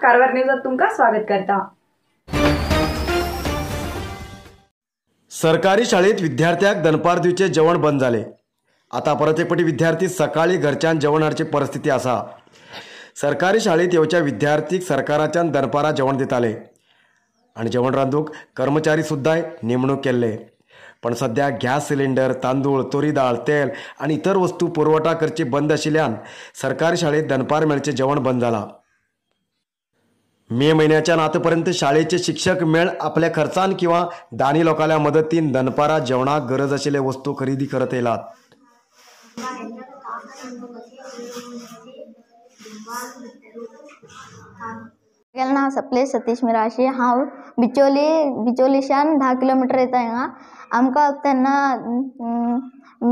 कारवार न्यूजात तुमका स्वागत करता। सरकारी शाळेत विद्यार्थ्यांक दनपार दिवचे जेवण बंद झाले। आता परत एक पटी विद्यार्थी सकाळी घरच्यान जेवण हाडची परिस्थिती आसा। सरकारी शाळेत येवच्या विद्यार्थीक सरकाराच्यान दनपारा जेवण दिताले आणि जेवण रांदूक कर्मचारी सुद्धा नेमणूक केल्ले। पण सध्या गॅस सिलिंडर, तांदूळ, तोरी डाळ, तेल आणि इतर वस्तू पुरवठा करची बंद आशिल्ल्यान सरकारी शाळेत दनपार मेळचे जेवण बंद झाला। मे महिन्याच्या आतापर्यंत शाळेचे शिक्षक मेळ आपल्या खर्चान किंवा दानी लोकांच्या मदतीन दनपारा जेवणाक गरज आशिल्ले वस्तू खरेदी करत येयलात। नाव सप्लेश सतीश मिराशी। हांव बिचोलीच्यान 10 किलोमीटर येता हिंगा। आमकां तेन्ना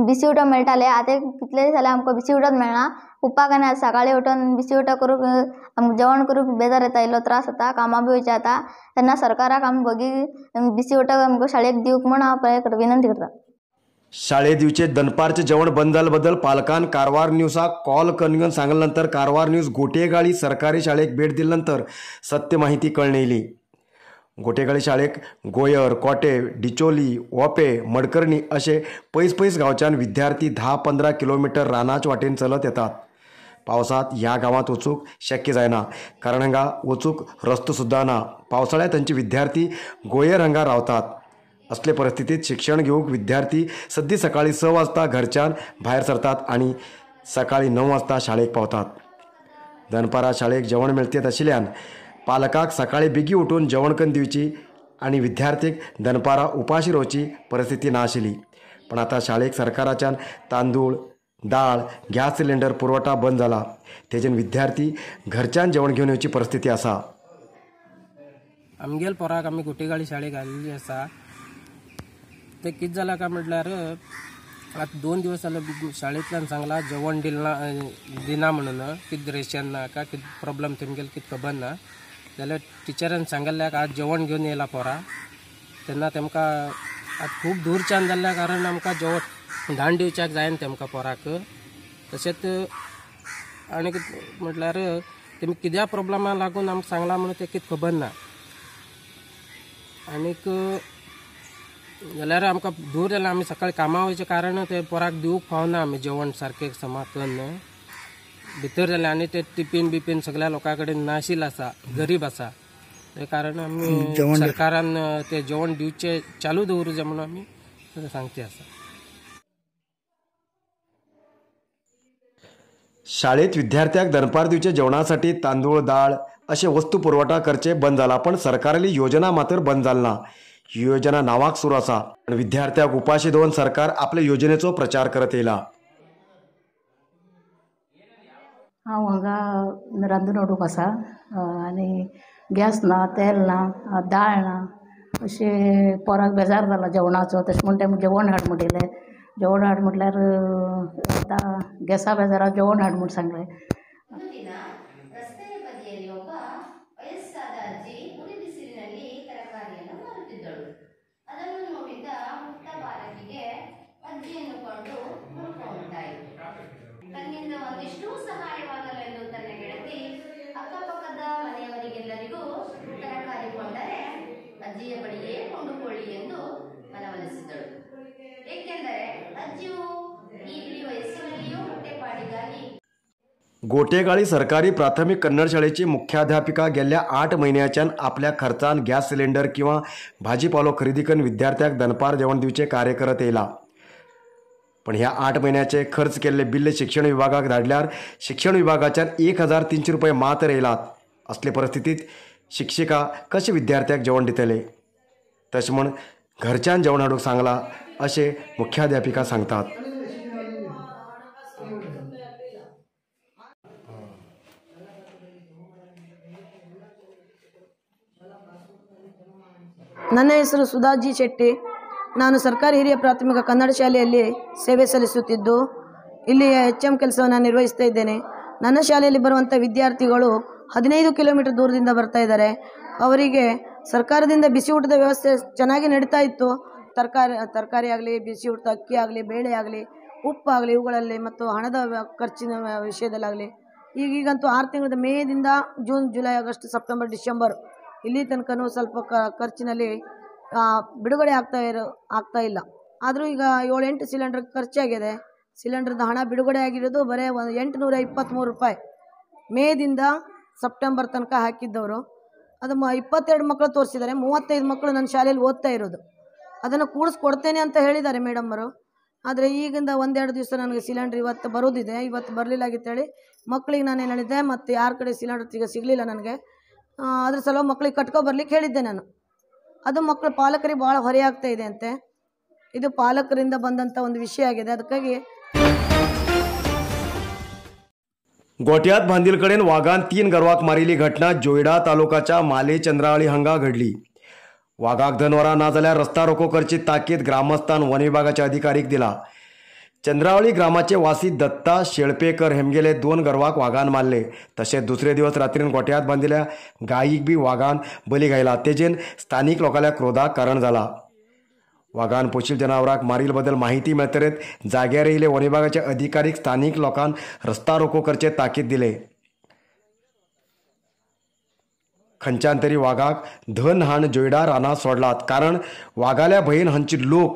बिसी उदक मेळटालें, आतां कितले दीस जाले आमकां बिसी उदक मेळना। उपाक आनी सकाळीं उठून बिसी उदक करूंक आमकां जेवण करूंक बेजार येता, इल्लो त्रास जाता, कामा बी वयचें जाता। तेन्ना सरकाराक आमी बेगी बिसी उदक आमकां शाळेक दिवंक म्हूण हांव विनंती करता। शाळेत दिवचे दनपारचे जेवण बंद झाल्याबद्दल पालकान कारवार न्यूजाक कॉल करून सांगितल्यानंतर कारवार न्यूज गोटेगाळी सरकारी शाळेक भेट दिल्यानंतर सत्य माहिती कळून येयली। गोटेगाळी शाळेक गोयर, कोटे, डिचोली, ओपे, मडकर्णी असे पयस गांवच्यान विद्यार्थी 10-15 किलोमीटर रानाच्या वाटेन चलत येतात। पावसात ह्या गावात वचूंक शक्य जायना, कारण हांगा वचूंक रस्तो सुद्दां ना। पावसाळ्यात तांचे विद्यार्थी गोयर हांगा रावतात। असले परिस्थितीत शिक्षण घेवंक विद्यार्थी सद्दी सकाळी 6 वाजता घरच्यान भायर सरतात आणि सकाळी 9 वाजता शाळेक पावतात। दनपारा शाळेक जेवण मेळचें आशिल्ल्यान पालकाक सकाळी बेगी उठून जेवण करून दिवची आणि विद्यार्थीक दनपारा उपाशी रावची परिस्थिती ना आशिल्ली। पण आता शाळेक सरकाराच्यान तांदूळ, दाळ, गॅस सिलिंडर पुरवठा बंद जाला, तेजेन विद्यार्थी घरच्यान जेवण घेवन येवची परिस्थिती आसा। आमगेल पोराक आमी गोटेगाळी शाळेक घालिल्ली आसा। ते कितें जालां काय म्हटल्यार आता 2 दिवस जाले शाळेंतल्यान सांगला जेवण दिना म्हणून, कितें रेशन ना काय कितें प्रॉब्लेम तेमगेले कितें खबर ना। जाल्यार टिचरान सांगल्याक आज जेवण घेवन येयला पोरा, तेन्ना तेमकां आतां खूब दूरच्यान जाल्ल्या कारण आमकां जेवण धाडून दिवच्याक जायना तेमकां पोराक। तशेंच आनी म्हटल्यार तेमी कित्या प्रॉब्लेमाक लागून आमकां सांगला म्हणून ते कितें खबर ना। आनीक जाल्यार आमकां दूर जाल्यार आमी सकाळीं कामां वयचे कारण ते पोराक दिवंक पावना आमी जेवण सारकें समा करून भितर जाल्यार। आनी ते टिफीन बिफीन सगळ्या लोकां कडेन नाशिल्लो आसा, गरीब आसा, ते कारण आमी सरकारान ते जेवण दिवचे चालू दवरूचे म्हणून आमी सांगचे आसा। शाळेत विद्यार्थ्यांक दनपार दिवचे जेवणासाठी तांदूळ, दाळ असे वस्तू पुरवठा करचे बंद जाला, पण सरकारली योजना मात्र बंद जाली ना। ही योजना नावाक सुरू आसा, पण विद्यार्थ्यांक उपाशी दवरून सरकार आपल्या योजनेचो प्रचार करत येयला। हांव हांगा रांदून हाडूंक आसा आनी गॅस ना, तेल ना, दाळ ना, अशें पोराक बेजार जाला जेवणाचो। तशें म्हण तें जेवण हाड म्हणिल्लें, जेवण हाड म्हटल्यार आतां गॅसा बेजाराक जेवण हाड म्हूण सांगलें। ತನ್ನಿಂದ ಒಂದಿಷ್ಟು ಸಹಾಯವಾಗಲೆಂದು ತನ್ನ ಗೆಳತಿ ಅಕ್ಕಪಕ್ಕದ ಮನೆಯವರಿಗೆಲ್ಲರಿಗೂ ತರಕಾರಿ ಕೊಂಡರೆ ಅಜ್ಜಿಯ ಬಳಿಯೇ ಕೊಂಡುಕೊಳ್ಳಿ ಎಂದು ಮನವೊಲಿಸಿದಳು। ಏಕೆಂದರೆ ಅಜ್ಜಿಯು ಈ ಬಿಳಿ ವಯಸ್ಸಿನಲ್ಲಿಯೂ ಹೊಟ್ಟೆಪಾಡಿಗಾಗಿ गोटेगाळी सरकारी प्राथमिक कन्नड शाळेची मुख्याध्यापिका गेल्या 8 महिन्याच्यान आपल्या खर्चान गॅस सिलिंडर किंवा भाजीपालो खरेदी करून विद्यार्थ्यांक दनपार जेवण दिवचे कार्य करत येयला। पण ह्या 8 महिन्याचे खर्च केल्ले बिल्ले शिक्षण विभागाक धाडल्यार शिक्षण विभागाच्यान 1300 रुपये मात्र येयलात। असले परिस्थितीत शिक्षिका कशे विद्यार्थ्यांक जेवण दितले? तशें म्हण घरच्यान जेवण हाडूंक सांगला अशें मुख्याध्यापिका सांगतात। ನನ್ನ ಹೆಸರು ಸುಧಾಜಿ ಶೆಟ್ಟಿ। ನಾನು ಸರ್ಕಾರಿ ಹಿರಿಯ ಪ್ರಾಥಮಿಕ ಕನ್ನಡ ಶಾಲೆಯಲ್ಲಿ ಸೇವೆ ಸಲ್ಲಿಸುತ್ತಿದ್ದು ಇಲ್ಲಿ HM ಕೆಲಸವನ್ನು ನಿರ್ವಹಿಸ್ತಾ ಇದ್ದೇನೆ। ನನ್ನ ಶಾಲೆಯಲ್ಲಿ ಬರುವಂಥ ವಿದ್ಯಾರ್ಥಿಗಳು 15 ಕಿಲೋಮೀಟರ್ ದೂರದಿಂದ ಬರ್ತಾ ಇದ್ದಾರೆ। ಅವರಿಗೆ ಸರ್ಕಾರದಿಂದ ಬಿಸಿ ಊಟದ ವ್ಯವಸ್ಥೆ ಚೆನ್ನಾಗಿ ನಡೀತಾ ಇತ್ತು। ತರಕಾರಿ ಆಗಲಿ, ಬಿಸಿ ಊಟ, ಅಕ್ಕಿ ಆಗಲಿ, ಬೇಳೆ ಆಗಲಿ, ಉಪ್ಪಾಗಲಿ, ಇವುಗಳಲ್ಲಿ ಮತ್ತು ಹಣದ ಖರ್ಚಿನ ವಿಷಯದಲ್ಲಾಗಲಿ ಈಗಂತೂ 6 ತಿಂಗಳ ಮೇದಿಂದ June July August September December ಇಲ್ಲಿ ತನಕನೂ ಸ್ವಲ್ಪ ಖರ್ಚಿನಲ್ಲಿ ಬಿಡುಗಡೆ ಆಗ್ತಾ ಇಲ್ಲ. ಆದರೂ ಈಗ 7-8 ಸಿಲಿಂಡರ್ ಖರ್ಚಾಗಿದೆ. ಸಿಲಿಂಡ್ರದ ಹಣ ಬಿಡುಗಡೆ ಆಗಿರೋದು ಬರೀ 823 ರೂಪಾಯಿ. ಮೇದಿಂದ ಸೆಪ್ಟೆಂಬರ್ ತನಕ ಹಾಕಿದ್ದವರು ಅದು 22 ಮಕ್ಕಳು ತೋರಿಸಿದ್ದಾರೆ. 35 ಮಕ್ಕಳು ನನ್ನ ಶಾಲೆಯಲ್ಲಿ ಓದ್ತಾ ಇರೋದು. ಅದನ್ನು ಕೂಡಿಸ್ಕೊಡ್ತೇನೆ ಅಂತ ಹೇಳಿದ್ದಾರೆ ಮೇಡಮ್ಮರು. ಆದರೆ ಈಗಿಂದ 1-2 ದಿವಸ ನನಗೆ ಸಿಲಿಂಡ್ರ್ ಇವತ್ತು ಬರೋದಿದೆ, ಇವತ್ತು ಬರಲಿಲ್ಲ ಆಗಿತ್ತೇಳಿ ಮಕ್ಕಳಿಗೆ ನಾನು ಏನು ಹೇಳಿದ್ದೆ, ಮತ್ತು ಯಾರ ಕಡೆ ಸಿಲಿಂಡರ್ ಸಿಗಲಿಲ್ಲ ನನಗೆ, ಅದ್ರ ಸಲುವಾಗಿ ಮಕ್ಕಳಿಗೆ ಕಟ್ಕೊ ಬರ್ಲಿಕ್ಕೆ ಹೇಳಿದ್ದೆ ನಾನು. ಅದು ಮಕ್ಕಳು ಪಾಲಕರಿಗೆ ಭಾಳ ಹೊರೆ ಆಗ್ತಾ ಇದೆ ಅಂತೆ. ಇದು ಪಾಲಕರಿಂದ ಬಂದಂಥ ಒಂದು विषय आಗಿದೆ. ಅದಕ್ಕಾಗಿ गोठ्यात भांदिलकडेन वाघान 3 गरवाक मारिली घटना जोयडा तालुकाच्या माले चंद्रावळी हांगा घडली. वाघाक धनवरा ना जाल्यार रस्ता रोको करची ताकीद ग्रामस्थान वन विभागाच्या अधिकारीक दिला. चंद्रावळी ग्रामाचे वासी दत्ता शेळपेकर हेमगेले 2 गरवाक वाघान मारले. तशेंच दुसरे दिवस रात्रीन गोठ्यात बांदिल्ल्या गायीक बी वाघान बली घायला. तेजेन स्थानिक लोकांच्या क्रोधाक कारण जाला. वाघान पोशील जनावरांक मारील बद्दल माहिती मेळटरेच जाग्यार येयले वन विभागाचे अधिकारीक स्थानिक लोकांक रस्ता रोको करचे ताकीद दिले. खंयच्यान तरी वाघाक धन हाण जोयडा रानात सोडलात, कारण वाघाल्या भयेन हांचे लोक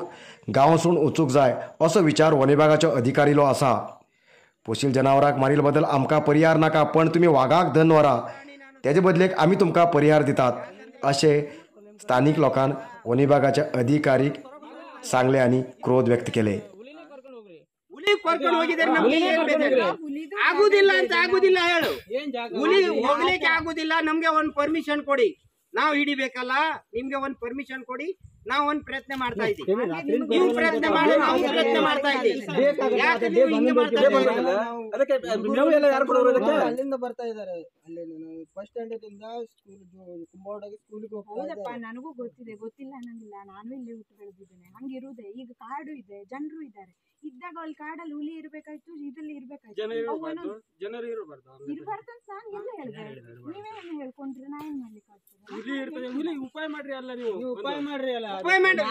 गांव सोडून वचूंक जाय असो विचार वन विभागाचो अधिकारीलो आसा. पोशील जनावरांक मारील बद्दल आमकां परिहार नाका, पण तुमी वाघाक धन व्हरा, तेजे बदलेक आमी तुमकां परिहार दितात अशें स्थानिक लोकांन वन विभागाच्या अधिकारीक सांगले आणि क्रोध व्यक्त केले. ಆಗುದಿಲ್ಲ ಅಂತ ಆಗುದಿಲ್ಲ ಹೇಳು. ಹುಲಿ ಹೋಗ್ಲಿಕ್ಕೆ ಆಗುದಿಲ್ಲ, ನಮ್ಗೆ ಒಂದು ಪರ್ಮಿಷನ್ ಕೊಡಿ, ನಾವು ಹಿಡಿಬೇಕಲ್ಲ, ನಿಮ್ಗೆ ಒಂದು ಪರ್ಮಿಷನ್ ಕೊಡಿ, ನಾವು ಒಂದು ಪ್ರಯತ್ನ ಮಾಡ್ತಾ ಇದ್ದೀವಿ. ನೀವು ಪ್ರಯತ್ನ ಮಾಡಿ, ನಾವು ಪ್ರಯತ್ನ ಮಾಡ್ತಾ ಇದ್ದೀವಿ. ಯಾಕೆ ನೀವು ಹಿಂಗೆ ಮಾಡ್ತಾ ಇದ್ದೀರಿ? ಅಲ್ಲಿಂದ ಬರ್ತಾ ಇದ್ದಾರೆ. ಅಲ್ಲಿ ಫಸ್ಟ್ ಸ್ಟ್ಯಾಂಡರ್ಡ್ ಇಂದ ಸ್ಕೂಲಿಗೆ ಹೌದಪ್ಪ, ನನಗೂ ಗೊತ್ತಿಲ್ಲ ಅನ್ನಂಗಿಲ್ಲ. ನಾನು ಇಲ್ಲಿ ಹುಟ್ಟು ಬೆಳೆದಿದ್ದೇನೆ, ಹಂಗಿರುವುದೇ. ಈಗ ಕಾಡು ಇದೆ, ಜನರು ಇದ್ದಾರೆ. ಇದ್ದಾಗ ಅಲ್ಲಿ ಕಾಡಲ್ಲಿ ಹುಲಿ ಇರ್ಬೇಕಾಯ್ತು, ಇದ್ರಲ್ಲಿ ಇರ್ಬೇಕಾಯ್ತು. ಜನರು ಇರಬಾರ್ದು ಅಂತ ನಾನು ಎಲ್ಲ ಹೇಳಿದೆ. ನೀವೇ ಹೇಳ್ಕೊಂಡ್ರೆ ನಾ ಏನ್ ಮಾಡ್ಲಿಕ್ಕೆ ಆಗ್ತದೆ? ಉಪಾಯ ಮಾಡ್ರಿ ಅಲ್ಲ, ನೀವು ಉಪಾಯ ಮಾಡ್ರಿ ಅಲ್ಲ.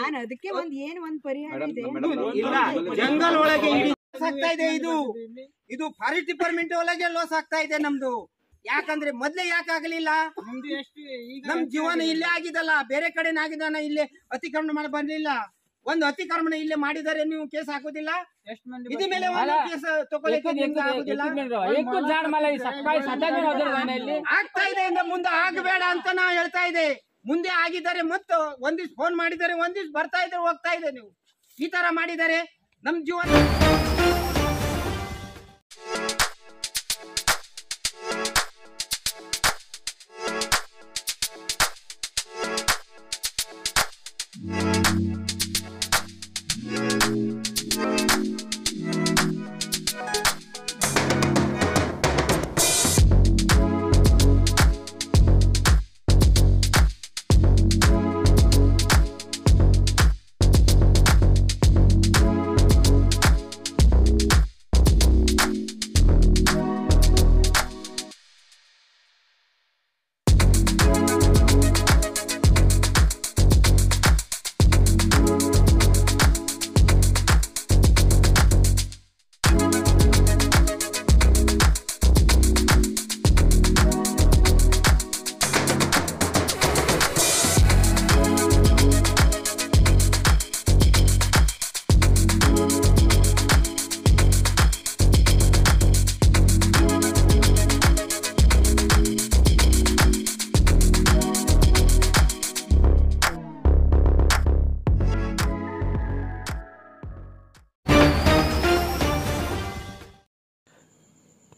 ನಾನು ಅದಕ್ಕೆ ಒಂದ್ ಪರಿಹಾರ ಇದೆ. ಇಲ್ಲ, ಜಂಗಲ್ ಒಳಗೆ ಲಾಸ್ ಆಗ್ತಾ ಇದೆ. ಇದು ಫಾರೆಸ್ಟ್ ಡಿಪಾರ್ಟ್ಮೆಂಟ್ ಒಳಗೆ ಲಾಸ್ ಆಗ್ತಾ ಇದೆ ನಮ್ದು. ಯಾಕಂದ್ರೆ ಮೊದ್ಲೇ ಯಾಕೆ ಆಗಲಿಲ್ಲ? ನಮ್ ಜೀವನ ಇಲ್ಲೇ ಆಗಿದಲ್ಲ, ಬೇರೆ ಕಡೆನ ಆಗಿದಾನ. ಇಲ್ಲೇ ಅತಿಕ್ರಮಣ ಮಾಡಿ ಬಂದಿಲ್ಲ. ಒಂದು ಅತಿಕ್ರಮಣ ಇಲ್ಲೇ ಮಾಡಿದರೆ ನೀವು ಕೇಸ್ ಹಾಕೋದಿಲ್ಲ. ಇದ್ರ ಮೇಲೆ ಕೇಸ್ ತಗೊಳ್ಳಿಕ್ಕೆ ಆಗುದಿಲ್ಲ. ಆಗ್ತಾ ಇದೆ, ಮುಂದೆ ಆಗಬೇಡ ಅಂತ ನಾ ಹೇಳ್ತಾ ಇದೆ. ಮುಂದೆ ಆಗಿದ್ದಾರೆ, ಮತ್ತು ಒಂದಿವ್ಸ ಫೋನ್ ಮಾಡಿದ್ದಾರೆ, ಒಂದಿವ್ಸ ಬರ್ತಾ ಇದ್ರೆ ಹೋಗ್ತಾ ಇದೆ. ನೀವು ಈ ತರ ಮಾಡಿದರೆ ನಮ್ ಜೀವನ.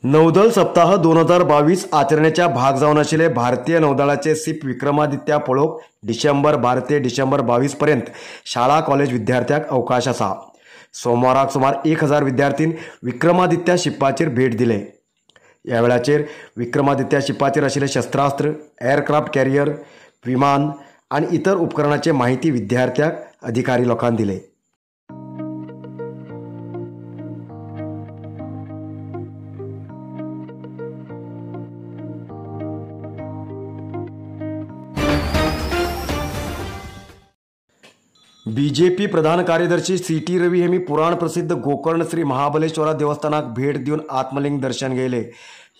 नौदल सप्ताह 2022 आचरणेच्या भाग जावन आशिल्ले भारतीय नौदळाचे सीप विक्रमादित्या पळोवंक डिसेंबर 12 ते डिसेंबर 22 पर्यंत शाळा कॉलेज विद्यार्थ्यांक अवकाश आसा. सोमवाराक सुमार 1000 विद्यार्थीन विक्रमादित्या शिपाचेर भेट दिले. ह्या वेळाचेर विक्रमादित्या शिपाचेर आशिल्ले शस्त्रास्त्र, एअरक्राफ्ट कॅरियर, विमान आणि इतर उपकरणांची माहिती विद्यार्थ्यांक अधिकारी लोकांनी दिली. बीजेपी प्रधान कार्यदर्शी CT रवी हेमी पुराण प्रसिद्ध गोकर्ण श्री महाबलेश्वरा देवस्थानाक भेट दिवन आत्मलिंग दर्शन घेतले.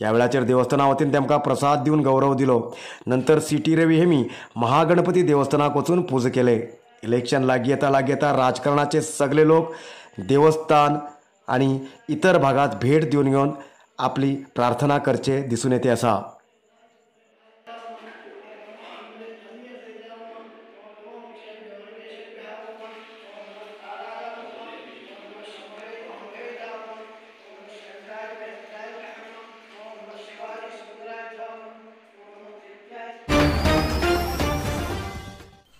ह्या वेळाचेर देवस्थाना वतीन तेमकां प्रसाद दिवन गौरव दिलो. नंतर सिटी रवी हेमी महागणपती देवस्थानाक वचून पूजा केले. इलेक्शन लागीं येता राजकारणाचे सगळे लोक देवस्थान आणि इतर भागात भेट दिवन घेवन आपली प्रार्थना करचे दिसून येते आसा.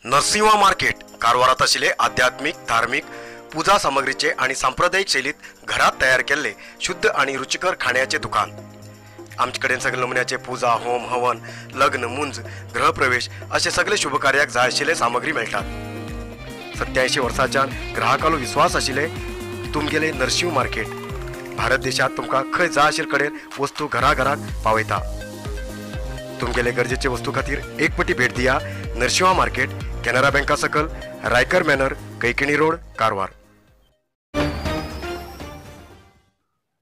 नरसिंह मार्केट कारवारात आशिल्ले आध्यात्मिक धार्मिक पूजा सामग्रीचे आणि सांप्रदायिक शैलीत घरात तयार केलेले शुद्ध आणि रुचिकर खाण्याचे दुकान. आमचे कडेन सगळे नमुन्याचे पूजा होम हवन लग्न मुंज गृहप्रवेश असे सगळे शुभ कार्याक जाय आशिल्ले सामग्री मेळटात. 87 वर्सांच्यान ग्राहकालो विश्वास आशिल्ले तुमगेले नरसिंह मार्केट. भारत देशात तुमकां खंय जाय आशिल्ले कडेन वस्तू घराघराक पावयता. तुमगेले गरजेचे वस्तू खातीर एक पटी भेट दिया. नरसिंह मार्केट, कॅनरा बँका सकल, रायकर मॅनर, कैकिणी रोड, कारवार.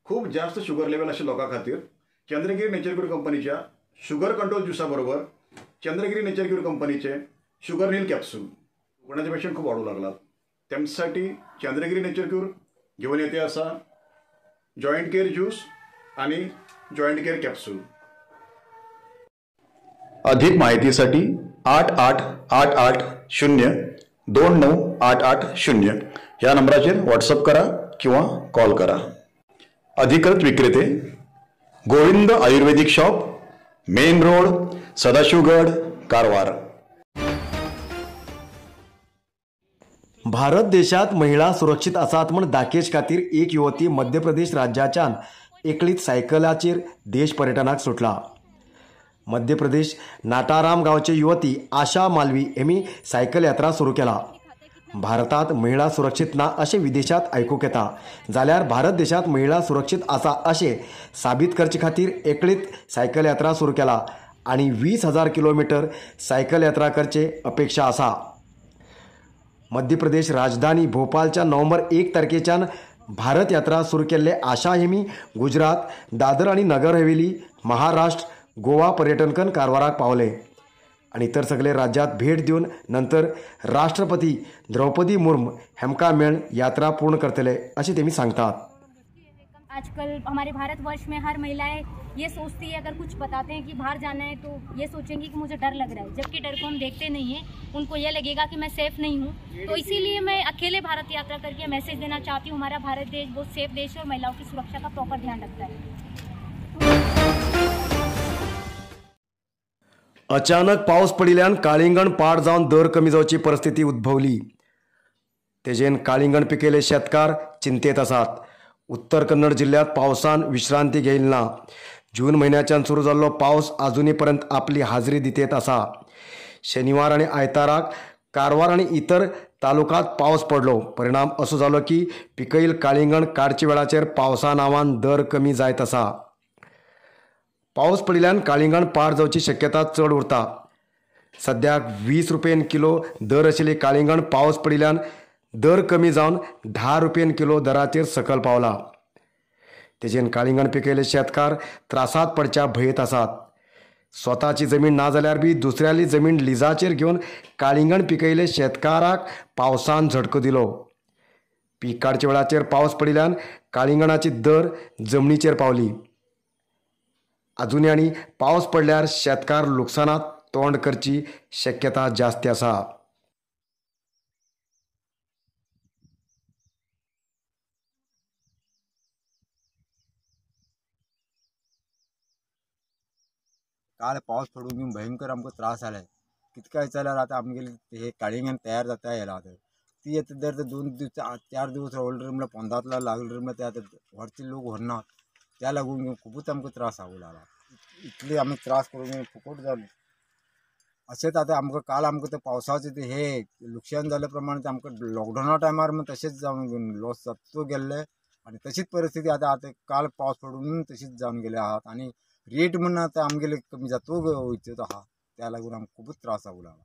खूप जास्त शुगर लेवल अशा लोकां खातीर चंद्रगिरी नेचर क्यूर कंपनीच्या शुगर कंट्रोल ज्युसा बरोबर चंद्रगिरी नेचर क्यूर कंपनीचे शुगर नील कॅप्सूल कोणाचे पेशंट खूप वाढू लागलात. त्यांच्यासाठी चंद्रगिरी नेचर क्यूर घेऊन येते असा जॉईंट केअर ज्यूस आणि जॉईंट केअर कॅप्सूल. अधिक माहितीसाठी 8888029880 या नंबराचेर व्हॉट्सअप करा किंवा कॉल करा. अधिकृत विक्रेते Govind Ayurvedic shop, main road, Sadashivgad, Karwar. Bharat देशात महिला सुरक्षित आसात म्हण दाखेज खातीर एक युवती मध्य प्रदेश राज्याच्यान एकलीच सायकलाचेर देश पर्यटनाक सुटला. मध्य प्रदेश नाटाराम गांवचे युवती आशा मालवी हेमी सायकल यात्रा सुरू केला. भारतात महिला सुरक्षित ना अशें विदेशात आयकूंक येता जाल्यार भारत देशात महिला सुरक्षित आसा अशें साबीत करचे खातीर एकलीच सायकल यात्रा सुरू केला आणि 20,000 किलोमीटर सायकल यात्रा करचे अपेक्षा आसा. मध्य प्रदेश राजधानी भोपाळच्या नोव्हेंबर 1 तारखेच्यान भारत यात्रा सुरू केल्ले आशा हेमी गुजरात, दादर आणि नगर हवेली, महाराष्ट्र, गोवा पर्यटनकन कारवाराक पावले आणि इतर सगळे राज्यात भेट दिवन नंतर राष्ट्रपती द्रौपदी मुर्मू हेमका मेळून यात्रा पूर्ण करतले अशें तेमी सांगतात. आजकल हमारे भारतवर्ष में हर महिलाएं ये सोचती है, अगर कुछ बताते हैं कि बाहर जाना है तो ये सोचेंगी कि मुझे डर लग रहा है, जबकि डर को हम देखते नहीं हैं. उनको ये लगेगा कि मैं सेफ नहीं हूँ. तो इसीलिए मैं अकेले भारत यात्रा करके मैसेज देना चाहती हूँ. हमारा भारत देश बहुत सेफ देश है और महिलाओं की सुरक्षा का प्रॉपर ध्यान रखता है. अचानक पावस पडिल्ल्यान काळिंगण पाड जावन दर कमी जावची परिस्थिती उद्भवली. तेजेन काळिंगण पिकयले शेतकार चिंतेत आसात. उत्तर कन्नड जिल्ह्यात पावसान विश्रांती घेयली ना. जून म्हयन्याच्यान सुरू जाल्लो पावस आजुनी पर्यंत आपली हाजरी दितेत आसा. शेनिवार आनी आयताराक कारवार आनी इतर तालुकांत पावस पडलो. परिणाम असो जालो की पिकयल काळिंगण काडच्या वेळाचेर पावसा नांवान दर कमी जायत आसा. पावस पडिल्ल्यान काळिंगण पाड जावची शक्यता चड उरता. सद्याक 20 रुपयान किलो दर आशिल्ली काळिंगण पावस पडिल्ल्यान दर कमी जावन 10 रुपयान किलो दराचेर सकल पावला. तेजेन काळिंगण पिकयले शेतकार त्रासात पडच्या भंयेत आसात. स्वताची जमीन ना जाल्यार बी दुसऱ्याली जमीन लिजाचेर घेवन काळिंगण पिकयले शेतकाराक पावसान झटको दिलो. पीक काडच्या वेळाचेर पावस पडिल्ल्यान काळिंगणाची दर जमनीचेर पावली. अजुनी आनी पावस पडल्यार शेतकार लुकसानात तोंड करची शक्यता जास्त आसा. काल पावस पडून घेवन भयंकर आमकां त्रास जाले. कितकाय जाल्यार आतां आमगेले हे काळिंगण तयार जाता येयला आतां ती आतां दर 2 दीस 4 दिवस रावले म्हणल्यार 15 लागले म्हणल्यार ते आतां व्हरचे लोक व्हरनात. त्या लागून घेवन खूबच आमकां त्रास जावूं लागला. इतले आमी त्रास करून फुकट जाले. अशेंच आतां आमकां काल आमकां ते पावसाचें ते हे लुकसाण जाल्या प्रमाणे ते आमकां लॉकडावना टायमार तशेंच जावन लॉस जातो गेल्ले आनी तशीच परिस्थिती आतां काल पावस पडून तशीच जावन गेले आहात आनी रेट म्हणून आतां आमगेले कमी जातो वयचो आहा. त्या लागून आमकां खूबच त्रास जावूं लागला.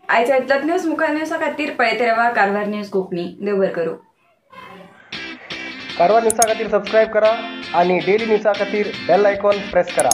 आयच्या इतल्यात न्यूज मुखार न्यूजा खातीर पळयत रावा कारवार न्यूज कोंकणी. देव बरें करूं. कारवार न्यूजा खातीर सबस्क्राईब करा आणि डेली न्यूजा खातीर बेल आयकॉन प्रेस करा.